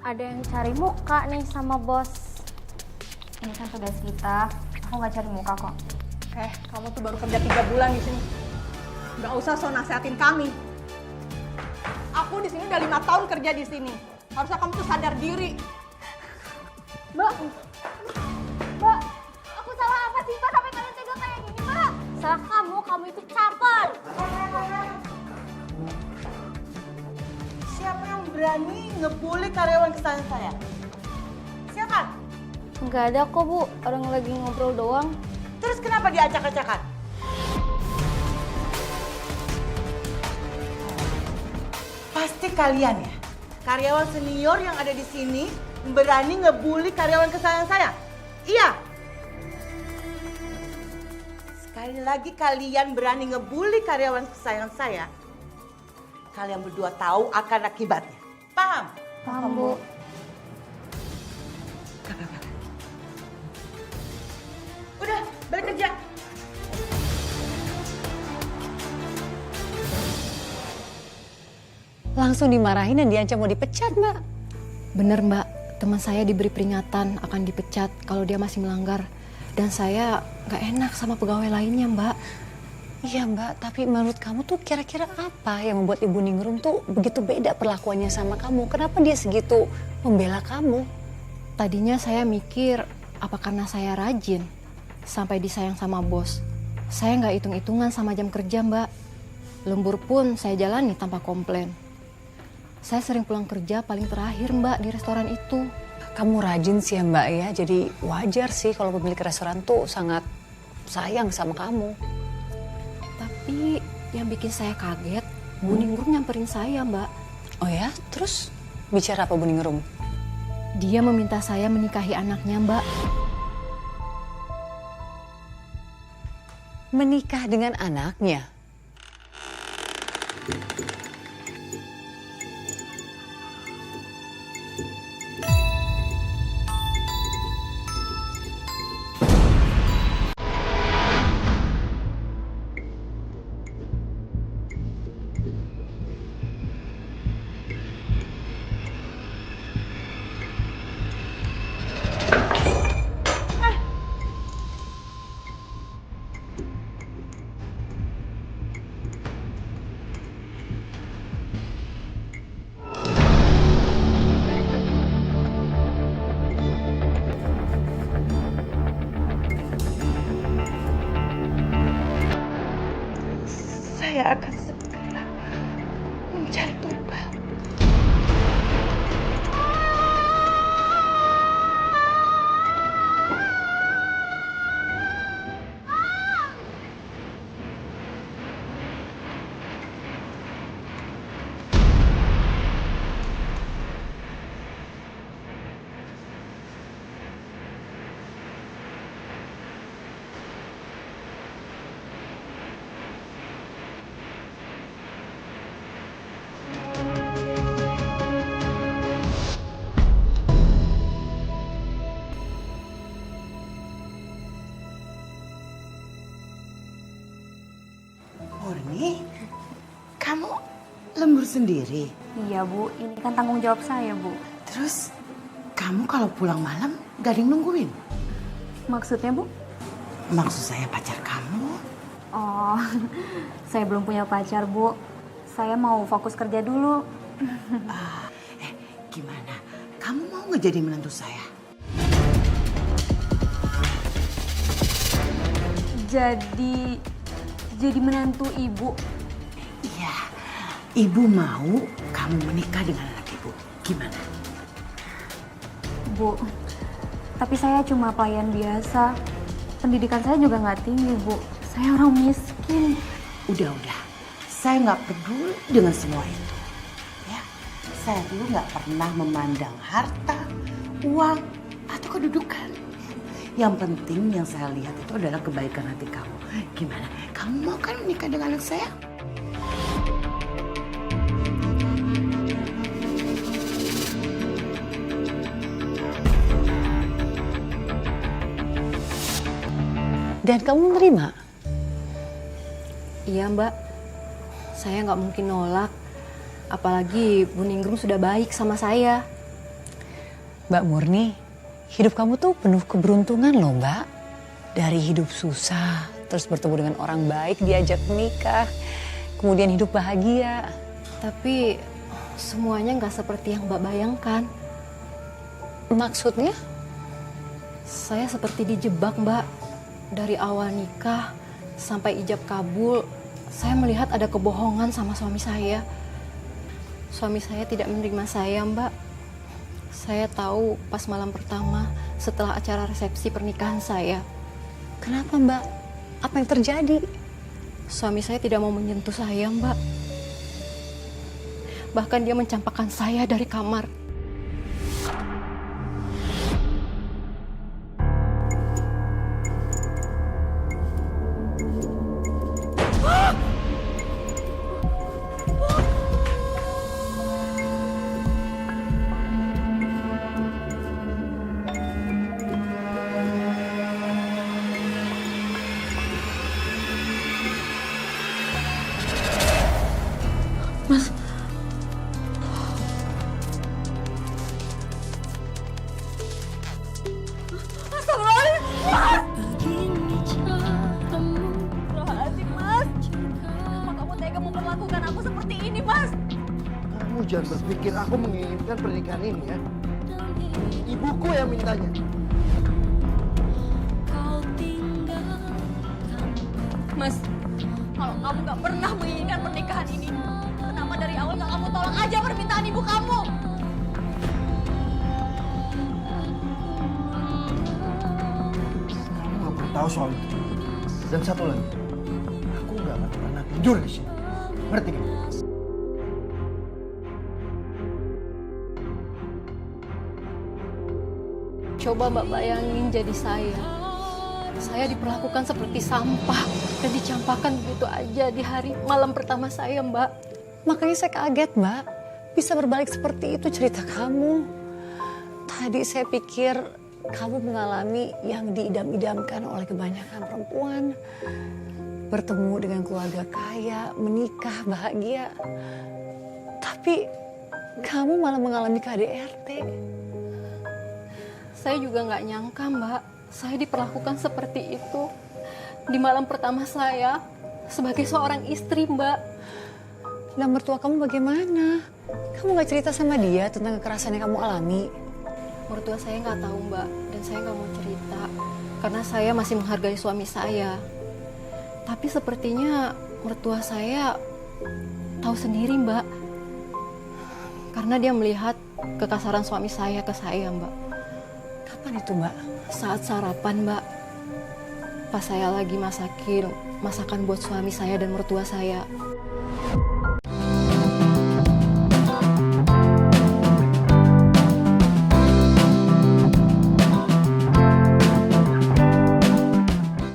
Ada yang cari muka nih sama bos. Ini kan tugas kita. Aku nggak cari muka kok. Kamu tuh baru kerja 3 bulan di sini. Gak usah so nasehatin kami. Aku di sini udah 5 tahun kerja di sini. Harusnya kamu tuh sadar diri. Mbak, aku salah apa sih Mbak sampai kalian tega kayak gini Mbak? Salah kamu itu caper. Siapa yang berani ngebully karyawan kesayangan saya? Siapa? Nggak ada kok Bu, orang lagi ngobrol doang. Terus kenapa diacak-acakan? Pasti kalian ya, karyawan senior yang ada di sini berani ngebully karyawan kesayangan saya? Iya. Sekali lagi kalian berani ngebully karyawan kesayangan saya, kalian berdua tahu akan akibatnya. Paham? Paham Bu. Udah, balik kerja. Langsung dimarahin dan diancam mau dipecat, Mbak. Bener Mbak, teman saya diberi peringatan akan dipecat kalau dia masih melanggar. Dan saya gak enak sama pegawai lainnya Mbak. Iya Mbak, tapi menurut kamu tuh kira-kira apa yang membuat Ibu Ningrum tuh begitu beda perlakuannya sama kamu? Kenapa dia segitu membela kamu? Tadinya saya mikir apa karena saya rajin sampai disayang sama bos. Saya gak hitung-hitungan sama jam kerja Mbak. Lembur pun saya jalani tanpa komplain. Saya sering pulang kerja paling terakhir Mbak di restoran itu. Kamu rajin sih ya Mbak ya, jadi wajar sih kalau pemilik restoran tuh sangat sayang sama kamu. Tapi yang bikin saya kaget, Bu Ningrum nyamperin saya Mbak. Oh ya, terus bicara apa Bu Ningrum? Dia meminta saya menikahi anaknya Mbak. Menikah dengan anaknya? Saya akan segera mencari tumbal. Murni, kamu lembur sendiri? Iya Bu, ini kan tanggung jawab saya Bu. Terus kamu kalau pulang malam gak ada yang nungguin? Maksudnya Bu? Maksud saya pacar kamu? Oh, saya belum punya pacar Bu. Saya mau fokus kerja dulu. Gimana? Kamu mau nggak jadi menantu saya? Jadi menantu Ibu. Iya, ibu mau kamu menikah dengan anak ibu. Gimana? Bu, tapi saya cuma pelayan biasa. Pendidikan saya juga nggak tinggi, Bu. Saya orang miskin. Udah. Saya nggak peduli dengan semua itu. Ya, saya dulu nggak pernah memandang harta, uang, atau kedudukan. Yang penting yang saya lihat itu adalah kebaikan hati kamu. Gimana? Kamu mau kan menikah dengan anak saya? Dan kamu menerima? Iya Mbak, saya nggak mungkin nolak. Apalagi Bu Ningrum sudah baik sama saya. Mbak Murni, hidup kamu tuh penuh keberuntungan loh Mbak. Dari hidup susah, terus bertemu dengan orang baik, diajak menikah, kemudian hidup bahagia. Tapi semuanya nggak seperti yang Mbak bayangkan. Maksudnya? Saya seperti dijebak, Mbak. Dari awal nikah sampai ijab kabul, saya melihat ada kebohongan sama suami saya. Suami saya tidak menerima saya, Mbak. Saya tahu pas malam pertama setelah acara resepsi pernikahan saya. Kenapa Mbak? Apa yang terjadi? Suami saya tidak mau menyentuh saya, Mbak. Bahkan dia mencampakkan saya dari kamar. Kamu jangan berpikir aku menginginkan pernikahan ini ya. Ibuku yang mintanya. Mas, kalau kamu nggak pernah menginginkan pernikahan ini, kenapa dari awal nggak kamu tolak aja permintaan ibu kamu? Kamu nggak perlu tahu soal itu. Dan satu lagi, aku nggak akan pernah tidur di sini. Ngerti kan? Coba Mbak bayangin jadi saya. Saya diperlakukan seperti sampah dan dicampakkan begitu aja di hari malam pertama saya, Mbak. Makanya saya kaget Mbak. Bisa berbalik seperti itu cerita kamu. Tadi saya pikir kamu mengalami yang diidam-idamkan oleh kebanyakan perempuan. Bertemu dengan keluarga kaya, menikah, bahagia. Tapi kamu malah mengalami KDRT. Saya juga nggak nyangka, Mbak. Saya diperlakukan seperti itu di malam pertama saya sebagai seorang istri, Mbak. Dan mertua kamu bagaimana? Kamu nggak cerita sama dia tentang kekerasan yang kamu alami? Mertua saya nggak tahu, Mbak, dan saya nggak mau cerita karena saya masih menghargai suami saya. Tapi sepertinya mertua saya tahu sendiri, Mbak, karena dia melihat kekasaran suami saya ke saya, Mbak. Kapan itu Mbak? Saat sarapan, Mbak. Pas saya lagi masakin masakan buat suami saya dan mertua saya.